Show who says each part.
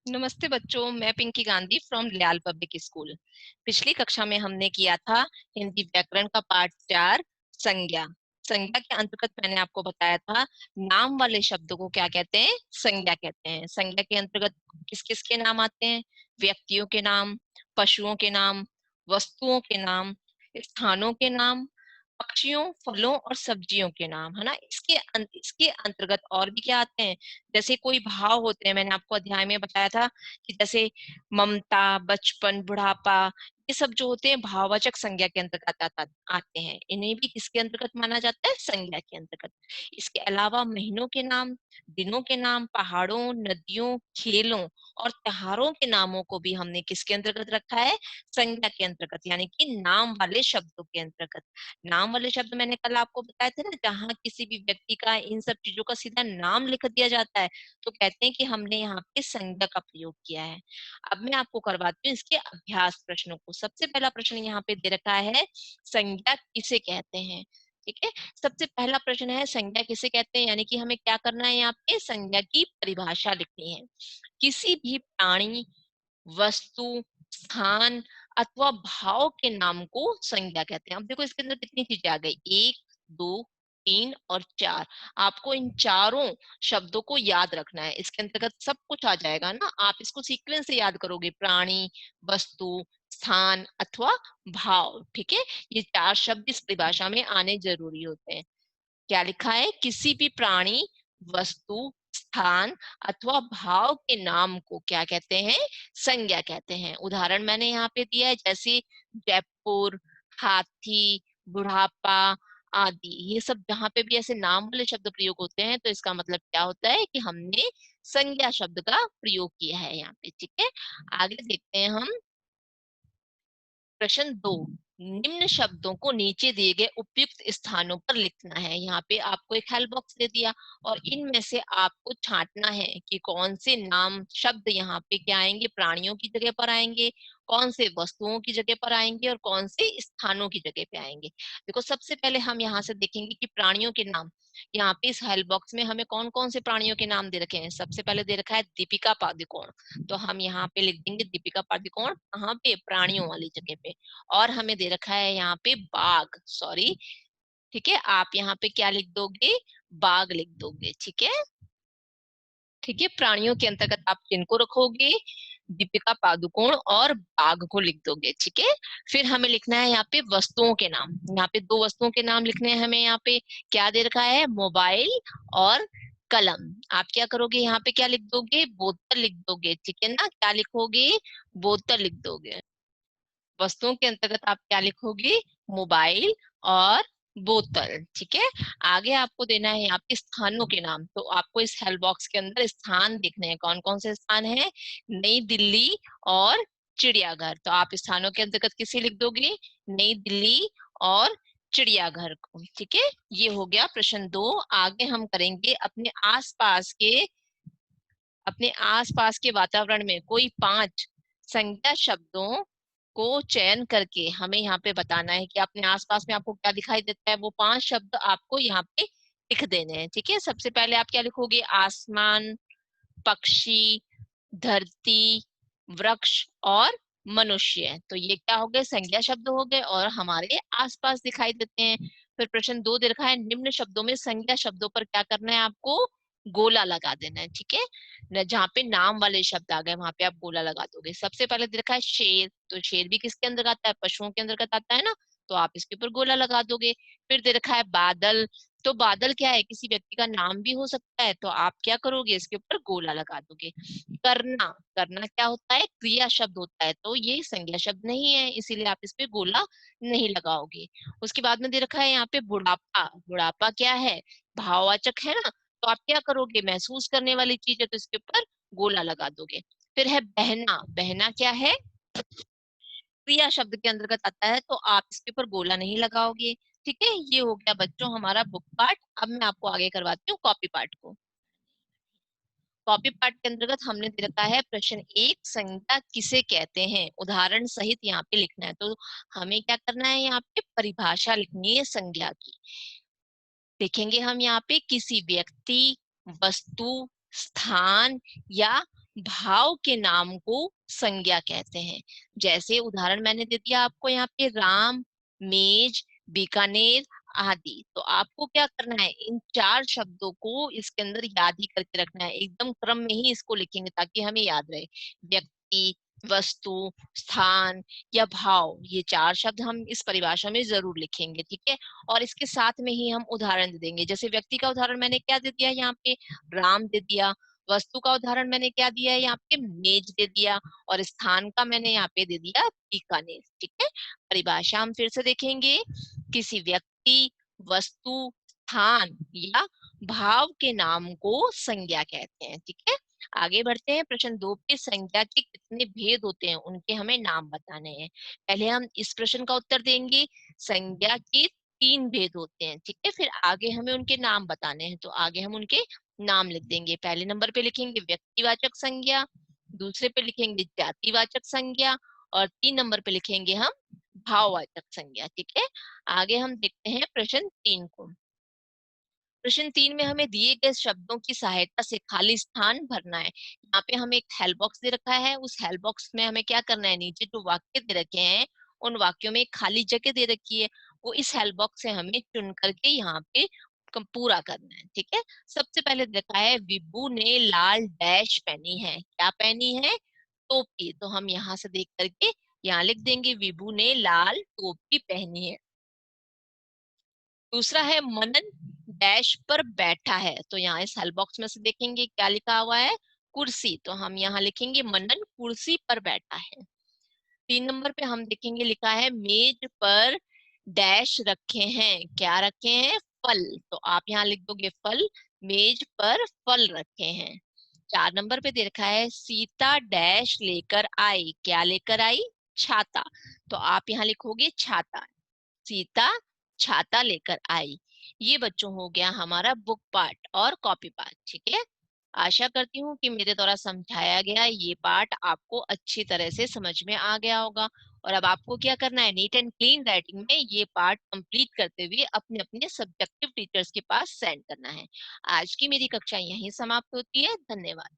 Speaker 1: नमस्ते बच्चों, मैं पिंकी गांधी फ्रॉम लियाल पब्लिक स्कूल। पिछली कक्षा में हमने किया था हिंदी व्याकरण का पाठ 4 संज्ञा। संज्ञा के अंतर्गत मैंने आपको बताया था नाम वाले शब्दों को क्या कहते हैं, संज्ञा कहते हैं। संज्ञा के अंतर्गत किस किस के नाम आते हैं? व्यक्तियों के नाम, पशुओं के नाम, वस्तुओं के नाम, स्थानों के नाम, पक्षियों, फलों और सब्जियों के नाम, है ना। इसके अंतर्गत और भी क्या आते हैं? जैसे कोई भाव होते हैं, मैंने आपको अध्याय में बताया था कि जैसे ममता, बचपन, बुढ़ापा, ये सब जो होते हैं भाववाचक संज्ञा के अंतर्गत आते हैं। इन्हें भी किसके अंतर्गत माना जाता है? संज्ञा के अंतर्गत। इसके अलावा महीनों के नाम, दिनों के नाम, पहाड़ों, नदियों, खेलों और त्योहारों के नामों को भी हमने किसके अंतर्गत रखा है? संज्ञा के अंतर्गत, यानी कि नाम वाले शब्दों के अंतर्गत। नाम वाले शब्द मैंने कल आपको बताए थे ना, जहाँ किसी भी व्यक्ति का इन सब चीजों का सीधा नाम लिख दिया जाता है तो कहते हैं कि हमने यहाँ पे संज्ञा का प्रयोग किया है। अब मैं आपको करवाती हूँ इसके अभ्यास प्रश्नों को। सबसे पहला प्रश्न यहाँ पे दे रखा है, संज्ञा किसे कहते हैं। ठीक है, सबसे पहला प्रश्न है संज्ञा किसे कहते हैं, यानी कि हमें क्या करना है, यहाँ पे संज्ञा की परिभाषा लिखनी है। किसी भी प्राणी, वस्तु, स्थान अथवा भाव के नाम को संज्ञा कहते हैं। अब देखो इसके अंदर कितनी चीजें आ गई, 1, 2, 3 और 4। आपको इन चारों शब्दों को याद रखना है, इसके अंतर्गत सब कुछ आ जाएगा ना। आप इसको सीक्वेंस से याद करोगे, प्राणी, वस्तु, स्थान अथवा भाव। ठीक है, ये 4 शब्द इस परिभाषा में आने जरूरी होते हैं। क्या लिखा है? किसी भी प्राणी, वस्तु, स्थान अथवा भाव के नाम को क्या कहते हैं? संज्ञा कहते हैं। उदाहरण मैंने यहाँ पे दिया है, जैसे जयपुर, हाथी, बुढ़ापा आदि। ये सब जहाँ पे भी ऐसे नाम वाले शब्द प्रयोग होते हैं तो इसका मतलब क्या होता है कि हमने संज्ञा शब्द का प्रयोग किया है यहाँ पे। ठीक है, आगे देखते हैं हम। प्रश्न 2, निम्न शब्दों को नीचे दिए गए उपयुक्त स्थानों पर लिखना है। यहाँ पे आपको एक हेल्प बॉक्स दे दिया और इनमें से आपको छांटना है कि कौन से नाम शब्द यहाँ पे क्या आएंगे, प्राणियों की जगह पर आएंगे, कौन से वस्तुओं की जगह पर आएंगे और कौन से स्थानों की जगह पे आएंगे। देखो सबसे पहले हम यहाँ से देखेंगे कि प्राणियों के नाम। यहाँ पे इस हेल्प बॉक्स में हमें कौन कौन से प्राणियों के नाम दे रखे हैं। सबसे पहले दे रखा है दीपिका पादुकोण, तो हम यहाँ पे लिख देंगे दीपिका पादुकोण, कहाँ पे? प्राणियों वाली जगह पे। और हमें दे रखा है यहाँ पे बाघ, सॉरी, ठीक है, आप यहाँ पे क्या लिख दोगे? बाघ लिख दोगे। ठीक है, ठीक है, प्राणियों के अंतर्गत आप किनको रखोगे? दीपिका पादुकोण और बाघ को लिख दोगे। ठीक है, फिर हमें लिखना है यहाँ पे वस्तुओं के नाम। यहाँ पे 2 वस्तुओं के नाम लिखने हैं हमें। यहाँ पे क्या दे रखा है? मोबाइल और कलम। आप क्या करोगे? यहाँ पे क्या लिख दोगे? बोतल लिख दोगे। ठीक है ना, क्या लिखोगे? बोतल लिख दोगे। वस्तुओं के अंतर्गत आप क्या लिखोगे? मोबाइल और बोतल। ठीक है, आगे आपको देना है यहाँ पे स्थानों के नाम। तो आपको इस हेल्प बॉक्स के अंदर स्थान देखने हैं, कौन कौन से स्थान है? नई दिल्ली और चिड़ियाघर। तो आप स्थानों के अंतर्गत किसे लिख दोगे? नई दिल्ली और चिड़ियाघर को। ठीक है, ये हो गया प्रश्न 2। आगे हम करेंगे अपने आसपास के वातावरण में कोई 5 संज्ञा शब्दों को चयन करके हमें यहाँ पे बताना है कि अपने आसपास में आपको क्या दिखाई देता है। वो 5 शब्द आपको यहाँ पे लिख देने हैं। ठीक है, सबसे पहले आप क्या लिखोगे? आसमान, पक्षी, धरती, वृक्ष और मनुष्य। तो ये क्या हो गए? संज्ञा शब्द हो गए और हमारे आसपास दिखाई देते हैं। फिर प्रश्न 2 दे रखा है, निम्न शब्दों में संज्ञा शब्दों पर क्या करना है? आपको गोला लगा देना है। ठीक है, जहाँ पे नाम वाले शब्द आ गए वहां पे आप गोला लगा दोगे। सबसे पहले दे रखा है शेर, तो शेर भी किसके अंदर आता है? पशुओं के अंतर्गत आता है ना, तो आप इसके ऊपर गोला लगा दोगे। फिर दे रखा है बादल, तो बादल क्या है? किसी व्यक्ति का नाम भी हो सकता है, तो आप क्या करोगे? इसके ऊपर गोला लगा दोगे। करना, करना क्या होता है? क्रिया शब्द होता है, तो ये संज्ञा शब्द नहीं है, इसीलिए आप इस पे गोला नहीं लगाओगे। उसके बाद में दे रखा है यहाँ पे बुढ़ापा, बुढ़ापा क्या है? भाववाचक है ना, तो आप क्या करोगे? महसूस करने वाली चीज है तो इसके ऊपर गोला लगा दोगे। फिर है बहना, बहना क्या है? क्रिया शब्द के अंतर्गत आता है, तो आप इसके ऊपर गोला नहीं लगाओगे। ठीक है, ये हो गया बच्चों हमारा बुक पार्ट। अब मैं आपको आगे करवाती हूँ कॉपी पार्ट को। कॉपी पार्ट के अंतर्गत हमने दे रखा है प्रश्न 1, संज्ञा किसे कहते हैं? उदाहरण सहित यहाँ पे लिखना है। तो हमें क्या करना है? यहाँ पे परिभाषा लिखनी है संज्ञा की। देखेंगे हम यहाँ पे किसी व्यक्ति, वस्तु, स्थान या भाव के नाम को संज्ञा कहते हैं। जैसे उदाहरण मैंने दे दिया आपको यहाँ पे, राम, मेज, बीकानेर आदि। तो आपको क्या करना है, इन चार शब्दों को इसके अंदर याद ही करके रखना है, एकदम क्रम में ही इसको लिखेंगे ताकि हमें याद रहे। व्यक्ति, वस्तु, स्थान या भाव, ये चार शब्द हम इस परिभाषा में जरूर लिखेंगे, ठीक है। और इसके साथ में ही हम उदाहरण दे देंगे। जैसे व्यक्ति का उदाहरण मैंने क्या दे दिया यहाँ पे, राम दे दिया। वस्तु का उदाहरण मैंने क्या दिया है यहाँ पे, मेज दे दिया। और स्थान का मैंने यहाँ पे दे दिया बीकानेर, ठीक है। परिभाषा हम फिर से देखेंगे। किसी व्यक्ति, वस्तु, स्थान या भाव के नाम को संज्ञा कहते हैं, ठीक है। आगे बढ़ते हैं। प्रश्न 2 पे संज्ञा के कितने भेद होते हैं उनके हमें नाम बताने हैं। पहले हम इस प्रश्न का उत्तर देंगे। संज्ञा के 3 भेद होते हैं, ठीक है। फिर आगे हमें उनके नाम बताने हैं, तो आगे हम उनके नाम लिख देंगे। पहले नंबर पे लिखेंगे व्यक्तिवाचक संज्ञा, दूसरे पे लिखेंगे जातिवाचक संज्ञा, और 3 नंबर पे लिखेंगे हम भाववाचक संज्ञा, ठीक है। आगे हम देखते हैं प्रश्न 3 को। प्रश्न 3 में हमें दिए गए शब्दों की सहायता से खाली स्थान भरना है। यहाँ पे हमें एक हेल्प बॉक्स दे रखा है, उस हेल्प बॉक्स में हमें क्या करना है, नीचे जो वाक्य दे रखे हैं उन वाक्यों में एक खाली जगह दे रखी है, वो इस हेल्प बॉक्स से हमें चुन करके यहाँ पे पूरा करना है, ठीक है। सबसे पहले दे रखा है, विभू ने लाल डैश पहनी है। क्या पहनी है, टोपी। तो हम यहाँ से देख करके यहाँ लिख देंगे, विभू ने लाल टोपी पहनी है। दूसरा है, मनन डैश पर बैठा है। तो यहाँ इस हेल्प बॉक्स में से देखेंगे क्या लिखा हुआ है, कुर्सी। तो हम यहाँ लिखेंगे मनन कुर्सी पर बैठा है। 3 नंबर पे हम देखेंगे लिखा है, मेज पर डैश रखे हैं। क्या रखे हैं, फल। तो आप यहाँ लिख दोगे फल, मेज पर फल रखे हैं। 4 नंबर पे दे रखा है, सीता डैश लेकर आई। क्या लेकर आई, छाता। तो आप यहाँ लिखोगे छाता, सीता छाता लेकर आई। ये बच्चों हो गया हमारा बुक पार्ट और कॉपी पार्ट, ठीक है। आशा करती हूँ कि मेरे द्वारा समझाया गया ये पार्ट आपको अच्छी तरह से समझ में आ गया होगा। और अब आपको क्या करना है, नीट एंड क्लीन राइटिंग में ये पार्ट कंप्लीट करते हुए अपने अपने सब्जेक्टिव टीचर्स के पास सेंड करना है। आज की मेरी कक्षा यहीं समाप्त होती है। धन्यवाद।